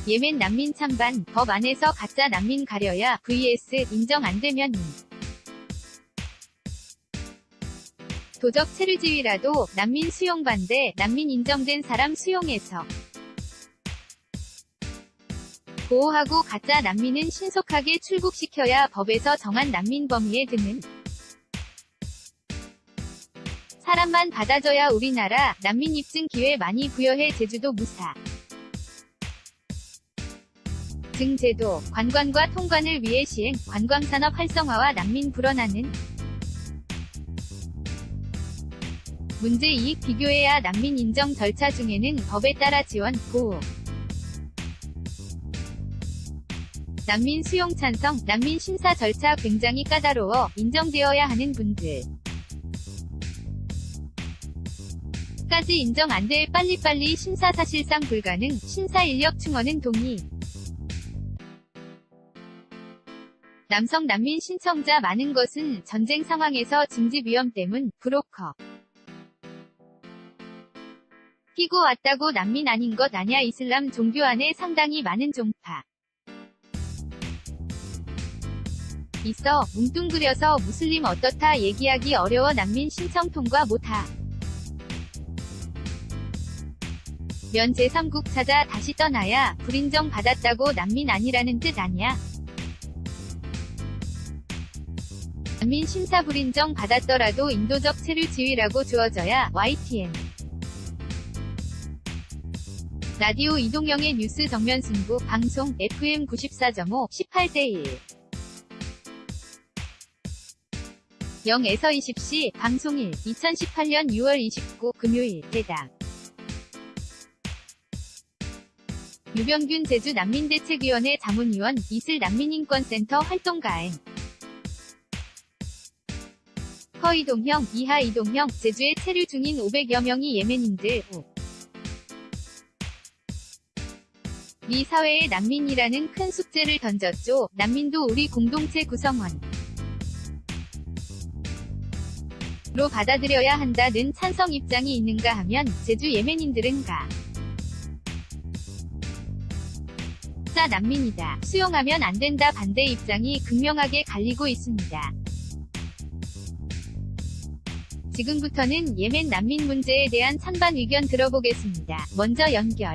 예멘 난민 찬반, 법 안에서 가짜 난민 가려야 vs 인정 안되면 도적 체류지위라도 난민 수용 반대, 난민 인정된 사람 수용해서 보호하고 가짜 난민은 신속하게 출국시켜야 법에서 정한 난민 범위에 드는 사람만 받아줘야 우리나라 난민 입증 기회 많이 부여해 제주도 무사 등 제도, 관광과 통관을 위해 시행, 관광산업 활성화와 난민 불어나는 문제 이익 비교해야 난민 인정 절차 중에는 법에 따라 지원, 보호 난민 수용 찬성, 난민 심사 절차 굉장히 까다로워 인정되어야 하는 분들 까지 인정 안돼 빨리빨리 심사 사실상 불가능, 심사 인력 충원은 동의 남성 난민 신청자 많은 것은 전쟁 상황에서 징집 위험 때문, 브로커 끼고 왔다고 난민 아닌 것 아냐 이슬람 종교 안에 상당히 많은 종파 있어 뭉뚱그려서 무슬림 어떻다 얘기하기 어려워 난민 신청 통과 못하 면 제3국 찾아 다시 떠나야 불인정 받았다고 난민 아니라는 뜻 아냐. 난민 심사 불인정 받았더라도 인도적 체류 지위라고 주어져야 YTN 라디오 이동영의 뉴스 정면 승부 방송 FM 94.5 18대1 0에서 20시 방송일 2018년 6월 29 금요일 대당 유병균 제주 난민대책위원회 자문위원 이슬 난민인권센터 활동 가행 허 이동형, 이하 이동형, 제주에 체류 중인 500여 명이 예멘인들 미 사회에 난민이라는 큰 숙제를 던졌죠. 난민도 우리 공동체 구성원 로 받아들여야 한다는 찬성 입장이 있는가 하면 제주 예멘인들은 가짜 난민이다. 수용하면 안 된다 반대 입장이 극명하게 갈리고 있습니다. 지금부터는 예멘 난민 문제에 대한 찬반 의견 들어보겠습니다. 먼저 연결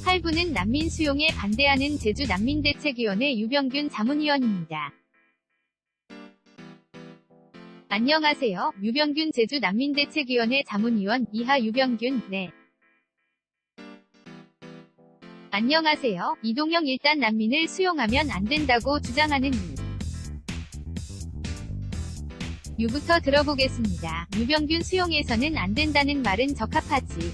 8부는 난민 수용에 반대하는 제주 난민대책위원회 유병균 자문위원입니다. 안녕하세요. 유병균 제주 난민대책위원회 자문위원 이하 유병균. 네. 안녕하세요. 이동영 일단 난민을 수용하면 안 된다고 주장하는 유부터 들어보겠습니다. 유병균 수용해서는 안 된다는 말은 적합하지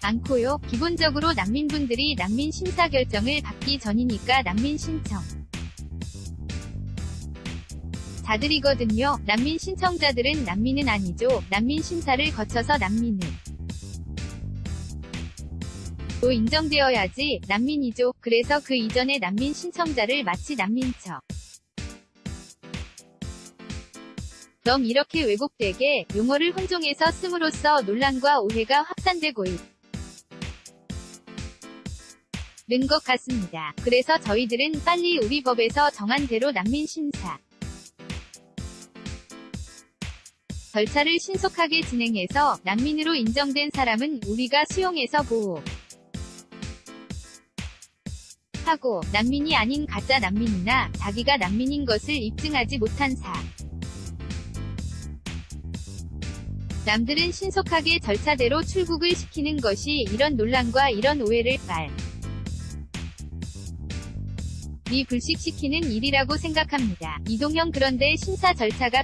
않고요. 기본적으로 난민분들이 난민 심사 결정을 받기 전이니까 난민 신청 자들이거든요. 난민 신청자들은 난민은 아니죠. 난민 심사를 거쳐서 난민을 또 인정되어야지 난민이죠. 그래서 그 이전에 난민 신청자를 마치 난민척 럼 이렇게 왜곡되게 용어를 혼종해서 씀으로써 논란과 오해가 확산되고 있는 것 같습니다. 그래서 저희들은 빨리 우리 법에서 정한 대로 난민 심사 절차를 신속하게 진행해서 난민으로 인정된 사람은 우리가 수용해서 보호 하고 난민이 아닌 가짜 난민이나 자기가 난민인 것을 입증하지 못한 남들은 신속하게 절차대로 출국을 시키는 것이 이런 논란과 이런 오해를 빨리 불식시키는 일이라고 생각합니다. 이동형 그런데 심사 절차가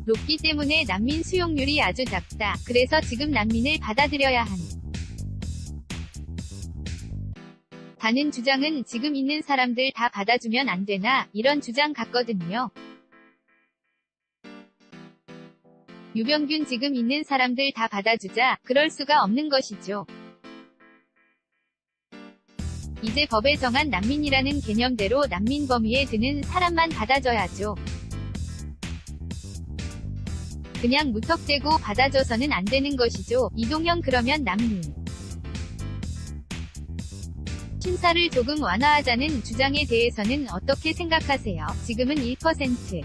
높기 때문에 난민 수용률이 아주 작다. 그래서 지금 난민을 받아들여야 다는 주장은 지금 있는 사람들 다 받아주면 안 되나 이런 주장 같거든요. 유병균 지금 있는 사람들 다 받아주자 그럴 수가 없는 것이죠. 이제 법에 정한 난민이라는 개념대로 난민 범위에 드는 사람만 받아줘야죠. 그냥 무턱대고 받아줘서는 안 되는 것이죠. 이동형 그러면 난민 심사를 조금 완화하자는 주장에 대해서는 어떻게 생각하세요? 지금은 1%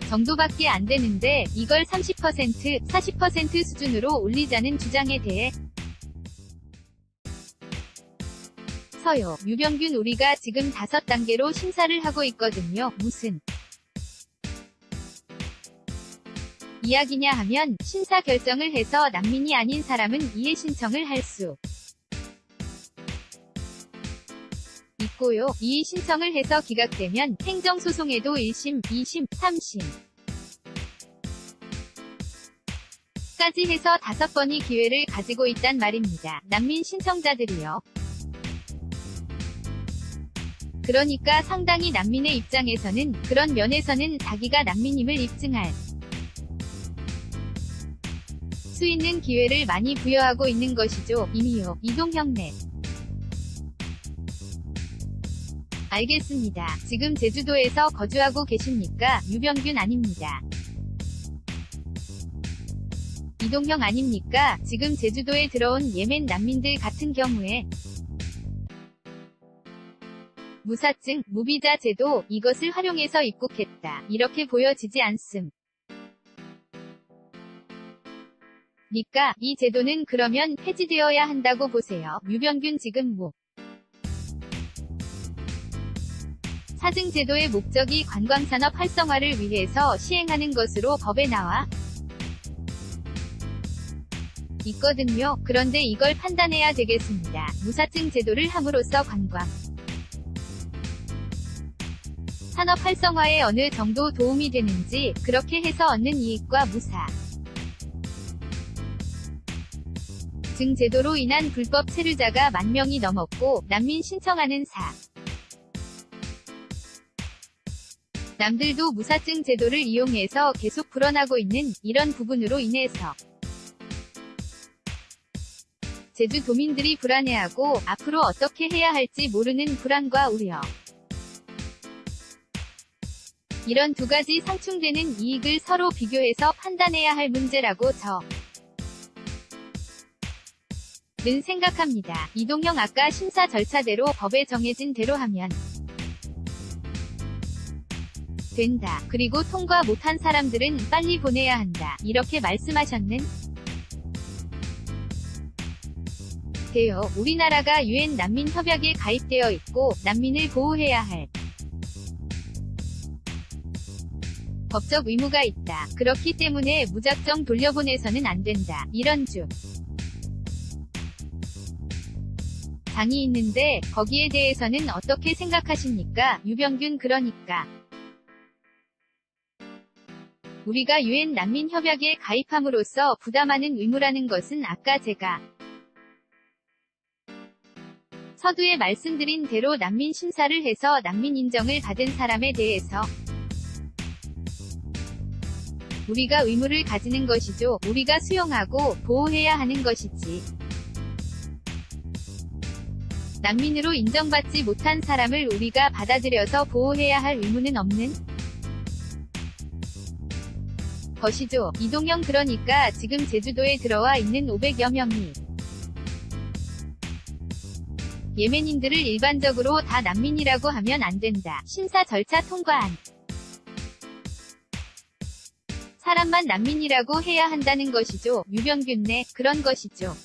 정도밖에 안 되는데 이걸 30%, 40% 수준으로 올리자는 주장에 대해 서요. 유병균 우리가 지금 5단계로 심사를 하고 있거든요. 무슨 이야기냐 하면 심사 결정을 해서 난민이 아닌 사람은 이해 신청을 할 수 있고요. 이의 신청을 해서 기각되면 행정소송에도 1심, 2심, 3심 까지 해서 5번이 기회를 가지고 있단 말입니다. 난민 신청자들이요. 그러니까 상당히 난민의 입장에서는 그런 면에서는 자기가 난민임을 입증할 수 있는 기회를 많이 부여하고 있는 것이죠. 이미요. 이동형 넷. 알겠습니다. 지금 제주도에서 거주하고 계십니까? 유병균 아닙니다. 이동형 아닙니까? 지금 제주도에 들어온 예멘 난민들 같은 경우에 무사증, 무비자 제도, 이것을 활용해서 입국했다. 이렇게 보여지지 않음. 니까 이 제도는 그러면 폐지되어야 한다고 보세요. 유병균 지금 사증 제도의 목적이 관광산업 활성화를 위해서 시행하는 것으로 법에 나와 있거든요. 그런데 이걸 판단해야 되겠습니다. 무사증 제도를 함으로써 관광 산업 활성화에 어느 정도 도움이 되는지, 그렇게 해서 얻는 이익과 무사 증 제도로 인한 불법 체류자가 10,000명이 넘었고 난민 신청하는 남들도 무사증 제도를 이용해서 계속 불어나고 있는 이런 부분으로 인해서 제주도민들이 불안해하고 앞으로 어떻게 해야 할지 모르는 불안과 우려, 이런 두 가지 상충되는 이익을 서로 비교해서 판단해야 할 문제라고 는 생각합니다. 이동형 아까 심사 절차대로 법에 정해진 대로 하면 된다. 그리고 통과 못한 사람들은 빨리 보내야 한다. 이렇게 말씀하셨는 데요. 우리나라가 유엔 난민 협약에 가입되어 있고 난민을 보호해야 할 법적 의무가 있다. 그렇기 때문에 무작정 돌려보내서는 안 된다. 이런 장이 있는데 거기에 대해서는 어떻게 생각하십니까? 유병균 그러니까 우리가 유엔 난민 협약에 가입함으로써 부담하는 의무라는 것은 아까 제가 서두에 말씀드린 대로 난민 심사를 해서 난민 인정을 받은 사람에 대해서 우리가 의무를 가지는 것이죠. 우리가 수용하고 보호해야 하는 것이지. 난민으로 인정받지 못한 사람을 우리가 받아들여서 보호해야 할 의무는 없는 것이죠. 이동형 그러니까 지금 제주도에 들어와 있는 500여 명이 예멘인들을 일반적으로 다 난민이라고 하면 안 된다. 심사 절차 통과한 사람만 난민이라고 해야 한다는 것이죠. 유병균 네, 그런 것이죠.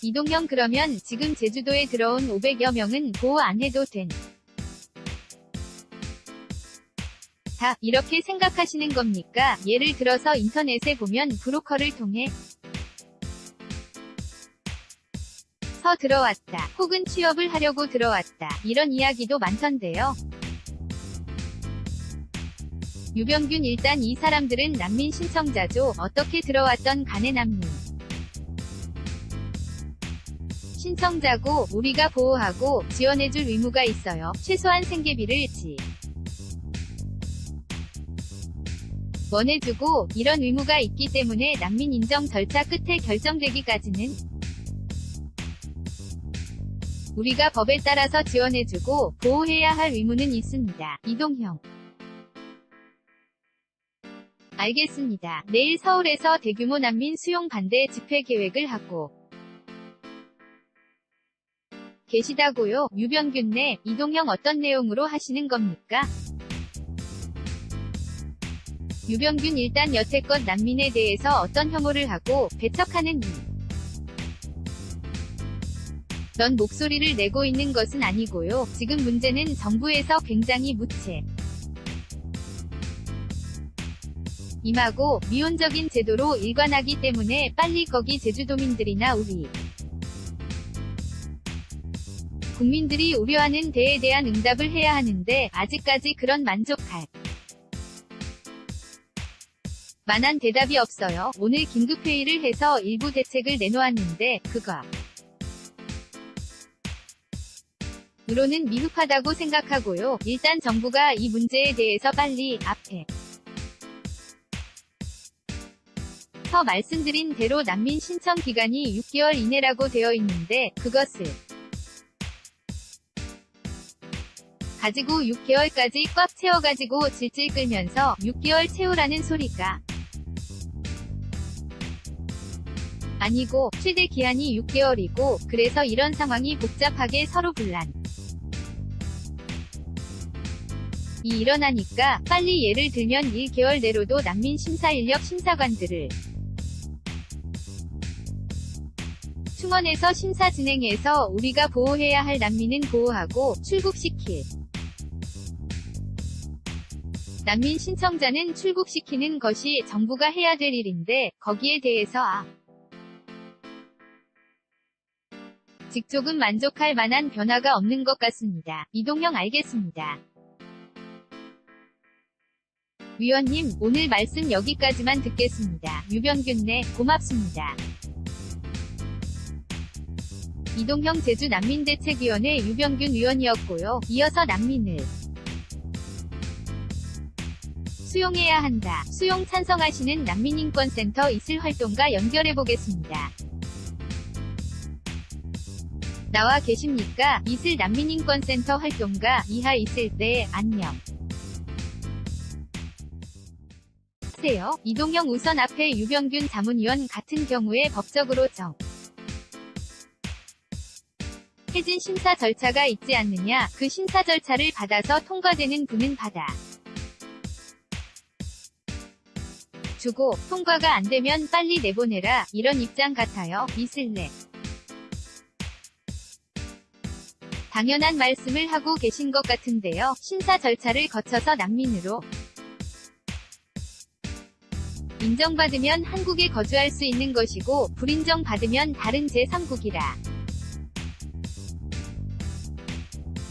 이동형 그러면 지금 제주도에 들어온 500여 명은 보호 안 해도 다 이렇게 생각하시는 겁니까? 예를 들어서 인터넷에 보면 브로커를 통해 들어왔다. 혹은 취업을 하려고 들어왔다. 이런 이야기도 많던데요. 유병균 일단 이 사람들은 난민 신청자죠. 어떻게 들어왔던 간에 난민 신청자고 우리가 보호하고 지원해줄 의무가 있어요. 최소한 생계비를 지원해주고 이런 의무가 있기 때문에 난민 인정 절차 끝에 결정되기까지는 우리가 법에 따라서 지원해주고 보호해야 할 의무는 있습니다. 이동형. 알겠습니다. 내일 서울에서 대규모 난민 수용 반대 집회 계획을 하고 계시다고요? 유병균 네, 이동형 어떤 내용으로 하시는 겁니까? 유병균 일단 여태껏 난민에 대해서 어떤 혐오를 하고 배척하는 넌 목소리를 내고 있는 것은 아니고요. 지금 문제는 정부에서 굉장히 임하고 미온적인 제도로 일관하기 때문에 빨리 거기 제주도민들이나 우리 국민들이 우려하는 데에 대한 응답을 해야 하는데 아직까지 그런 만족할 만한 대답이 없어요. 오늘 긴급회의를 해서 일부 대책을 내놓았는데 으로는 미흡하다고 생각하고요. 일단 정부가 이 문제에 대해서 빨리 앞에 서 말씀드린 대로 난민 신청 기간이 6개월 이내라고 되어 있는데 그것을 가지고 6개월까지 꽉 채워가지고 질질 끌면서 6개월 채우라는 소리가 아니고 최대 기한이 6개월이고 그래서 이런 상황이 복잡하게 서로 일어나니까 빨리 예를 들면 1개월 내로도 난민 심사 인력 심사관들을 충원해서 심사 진행해서 우리가 보호해야 할 난민은 보호하고 출국시킬 난민 신청자는 출국시키는 것이 정부가 해야 될 일인데 거기에 대해서 아직 조금 만족할 만한 변화가 없는 것 같습니다. 이동형 알겠습니다. 위원님, 오늘 말씀 여기까지만 듣겠습니다. 유병균 네, 고맙습니다. 이동형 제주 난민대책위원회 유병균 위원이었고요. 이어서 난민을 수용해야 한다. 수용 찬성하시는 난민인권센터 이슬 활동가 연결해보겠습니다. 나와 계십니까? 이슬 난민인권센터 활동가 이하 이슬. 네, 안녕. 하세요. 이동형 우선 앞에 유병균 자문위원 같은 경우에 법적으로 해진 심사 절차가 있지 않느냐. 그 심사 절차를 받아서 통과되는 분은 주고 통과가 안 되면 빨리 내보내라. 이런 입장 같아요. 이슬네. 당연한 말씀을 하고 계신 것 같은데요. 심사 절차를 거쳐서 난민으로 인정받으면 한국에 거주할 수 있는 것이고 불인정받으면 다른 제3국이라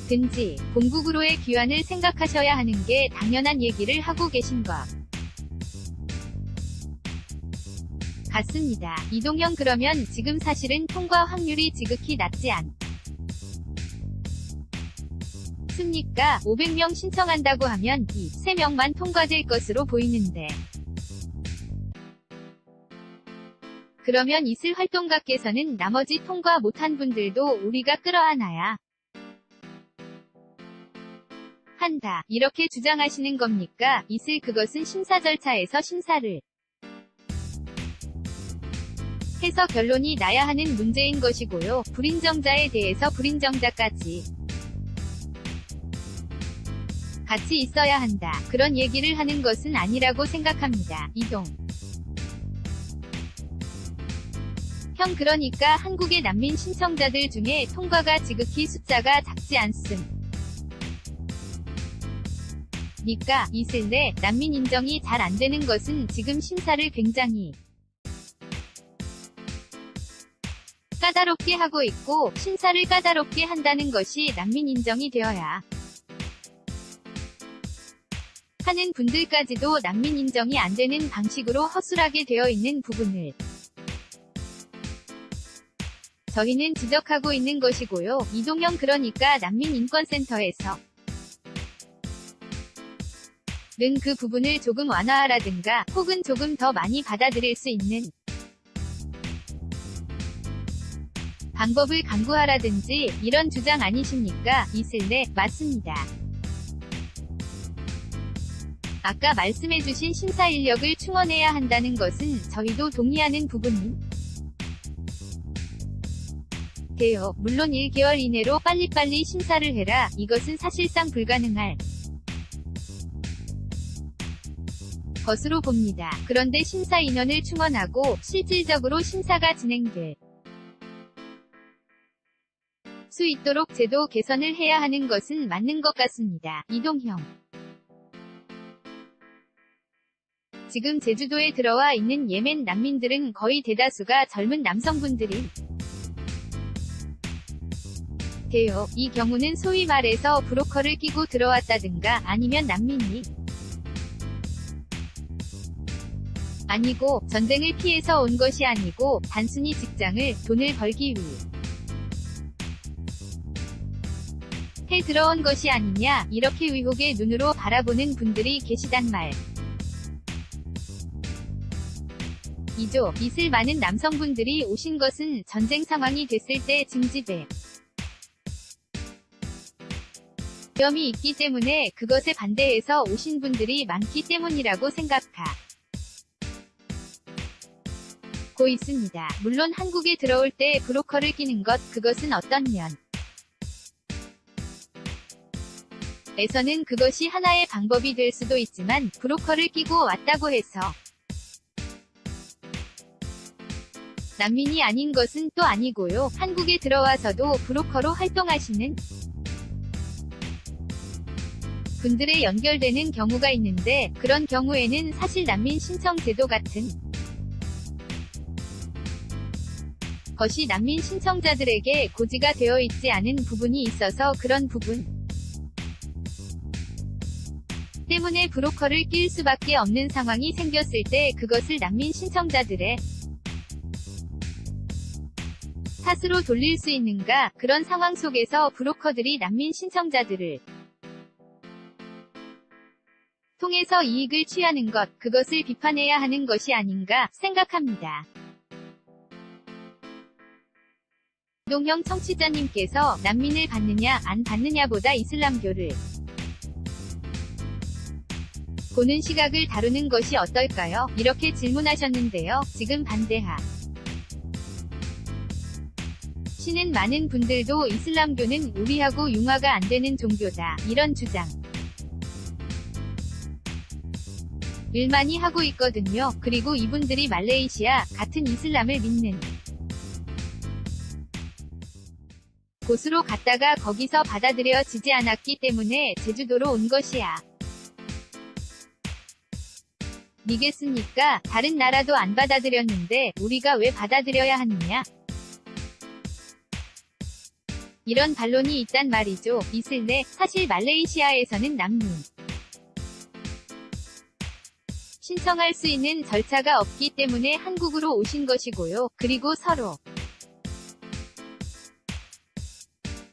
든지 본국으로의 귀환을 생각하셔야 하는 게 당연한 얘기를 하고 계신 것 같습니다. 이동형 그러면 지금 사실은 통과 확률이 지극히 낮지 않습니까? 500명 신청한다고 하면 3명만 통과될 것으로 보이는데 그러면 이슬 활동가께서는 나머지 통과 못한 분들도 우리가 끌어안아야 한다. 이렇게 주장하시는 겁니까? 이슬 그것은 심사 절차에서 심사를 해서 결론이 나야 하는 문제인 것이고요. 불인정자에 대해서 불인정자까지 같이 있어야 한다. 그런 얘기를 하는 것은 아니라고 생각합니다. 이동 형 그러니까 한국의 난민 신청자들 중에 통과가 지극히 숫자가 작지 않습니까? 이슬 네, 난민 인정이 잘 안되는 것은 지금 심사를 굉장히 까다롭게 하고 있고 심사를 까다롭게 한다는 것이 난민 인정이 되어야 하는 분들까지도 난민 인정이 안되는 방식으로 허술하게 되어 있는 부분을 저희는 지적하고 있는 것이고요. 이동형 그러니까 난민인권센터에서 는 그 부분을 조금 완화하라든가 혹은 조금 더 많이 받아들일 수 있는 방법을 강구하라든지 이런 주장 아니십니까? 이슬네, 맞습니다. 아까 말씀해주신 심사 인력을 충원해야 한다는 것은 저희도 동의하는 부분인 데요. 물론 1개월 이내로 빨리빨리 심사를 해라. 이것은 사실상 불가능할 것으로 봅니다. 그런데 심사 인원을 충원하고 실질적으로 심사가 진행될 수 있도록 제도 개선을 해야 하는 것은 맞는 것 같습니다. 이동형. 지금 제주도에 들어와 있는 예멘 난민들은 거의 대다수가 젊은 남성분들이 돼요. 이 경우는 소위 말해서 브로커를 끼고 들어왔다든가 아니면 난민이 아니고 전쟁을 피해서 온 것이 아니고 단순히 직장을, 돈을 벌기 위해 들어온 것이 아니냐, 이렇게 의혹의 눈으로 바라보는 분들이 계시단 말 이죠. 이슬 많은 남성분들이 오신 것은 전쟁 상황이 됐을 때 징집에 위험이 있기 때문에 그것에 반대해서 오신 분들이 많기 때문이라고 생각하고 있습니다. 물론 한국에 들어올 때 브로커를 끼는 것, 그것은 어떤 면에서는 그것이 하나의 방법이 될 수도 있지만 브로커를 끼고 왔다고 해서 난민이 아닌 것은 또 아니고요. 한국에 들어와서도 브로커로 활동하시는 분들에 연결되는 경우가 있는데 그런 경우에는 사실 난민 신청 제도 같은 것이 난민 신청자들에게 고지가 되어 있지 않은 부분이 있어서 그런 부분 때문에 브로커를 낄 수밖에 없는 상황이 생겼을 때 그것을 난민 신청자들의 탓으로 돌릴 수 있는가? 그런 상황 속에서 브로커들이 난민 신청자들을 통해서 이익을 취하는 것, 그것을 비판해야 하는 것이 아닌가 생각합니다. 이동형 청취자님께서 난민을 받느냐 안 받느냐보다 이슬람교를 보는 시각을 다루는 것이 어떨까요? 이렇게 질문하셨는데요. 지금 시는 많은 분들도 이슬람교는 우리하고 융화가 안 되는 종교다. 이런 주장 을 많이 하고 있거든요. 그리고 이분들이 말레이시아 같은 이슬람을 믿는 곳으로 갔다가 거기서 받아들여지지 않았기 때문에 제주도로 온 것이야. 니겠습니까? 다른 나라도 안 받아들였는데 우리가 왜 받아들여야 하느냐? 이런 반론이 있단 말이죠. 이슬네, 사실 말레이시아에서는 난민 신청할 수 있는 절차가 없기 때문에 한국으로 오신 것이고요. 그리고 서로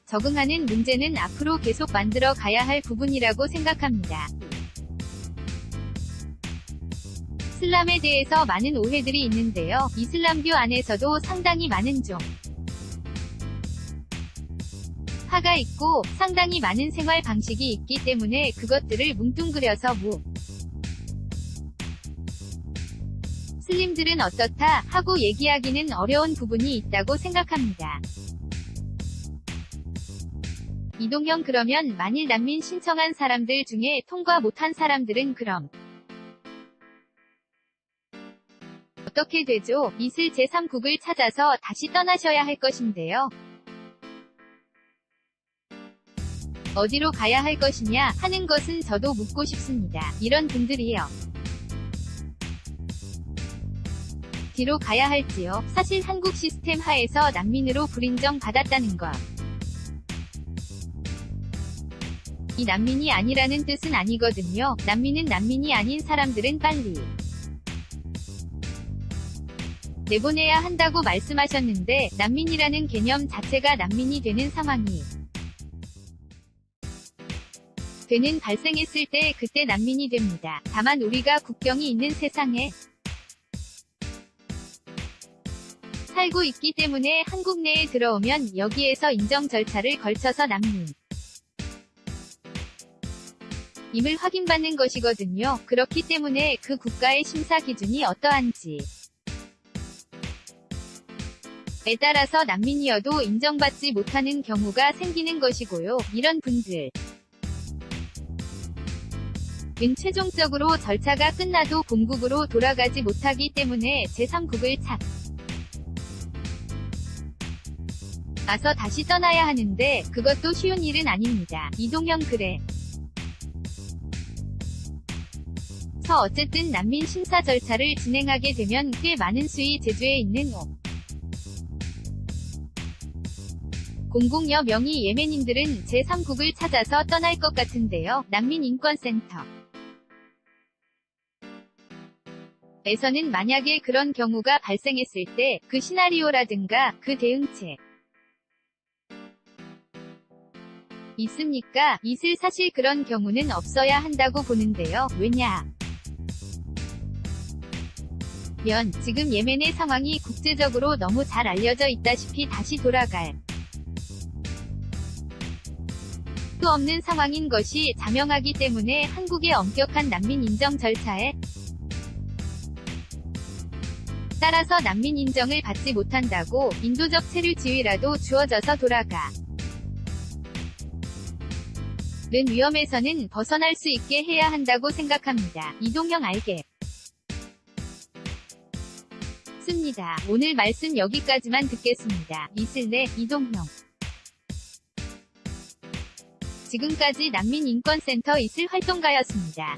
적응하는 문제는 앞으로 계속 만들어 가야 할 부분이라고 생각합니다. 이슬람에 대해서 많은 오해들이 있는데요. 이슬람교 안에서도 상당히 많은 파가 있고 상당히 많은 생활 방식이 있기 때문에 그것들을 뭉뚱그려서 슬림들은 어떻다 하고 얘기하기는 어려운 부분이 있다고 생각합니다. 이동형 그러면 만일 난민 신청한 사람들 중에 통과 못한 사람들은 그럼 어떻게 되죠? 이슬 제3국을 찾아서 다시 떠나셔야 할 것인데요. 어디로 가야 할 것이냐 하는 것은 저도 묻고 싶습니다. 이런 분들이요. 뒤로 가야 할지요? 사실 한국 시스템 하에서 난민으로 불인정 받았다는 것. 이 난민이 아니라는 뜻은 아니거든요. 난민은 난민이 아닌 사람들은 빨리 내보내야 한다고 말씀하셨는데 난민이라는 개념 자체가 난민이 되는 상황이 발생했을 때 그때 난민이 됩니다. 다만 우리가 국경이 있는 세상에 살고 있기 때문에 한국 내에 들어오면 여기에서 인정 절차를 걸쳐서 난민 임을 확인받는 것이거든요. 그렇기 때문에 그 국가의 심사 기준이 어떠한지 에 따라서 난민이어도 인정받지 못하는 경우가 생기는 것이고요. 이런 분들 은 최종적으로 절차가 끝나도 본국으로 돌아가지 못하기 때문에 제3국을 찾아서 다시 떠나야 하는데 그것도 쉬운 일은 아닙니다. 이동형 글에 어쨌든 난민 심사 절차를 진행하게 되면 꽤 많은 수의 제주에 있는 00여 명의 예멘인들은 제3국을 찾아서 떠날 것 같은데요. 난민인권센터 에서는 만약에 그런 경우가 발생했을 때 그 시나리오라든가 그 대응책 있습니까? 있을 사실 그런 경우는 없어야 한다고 보는데요. 왜냐? 지금 예멘의 상황이 국제적으로 너무 잘 알려져 있다시피 다시 돌아갈 수 없는 상황인 것이 자명하기 때문에 한국의 엄격한 난민 인정 절차에 따라서 난민 인정을 받지 못한다고 인도적 체류 지위라도 주어져서 돌아가 는 위험에서는 벗어날 수 있게 해야 한다고 생각합니다. 이동형 알게 습니다. 오늘 말씀 여기까지만 듣겠습니다. 이슬내 이동형 지금까지 난민인권센터 이슬 활동가였습니다.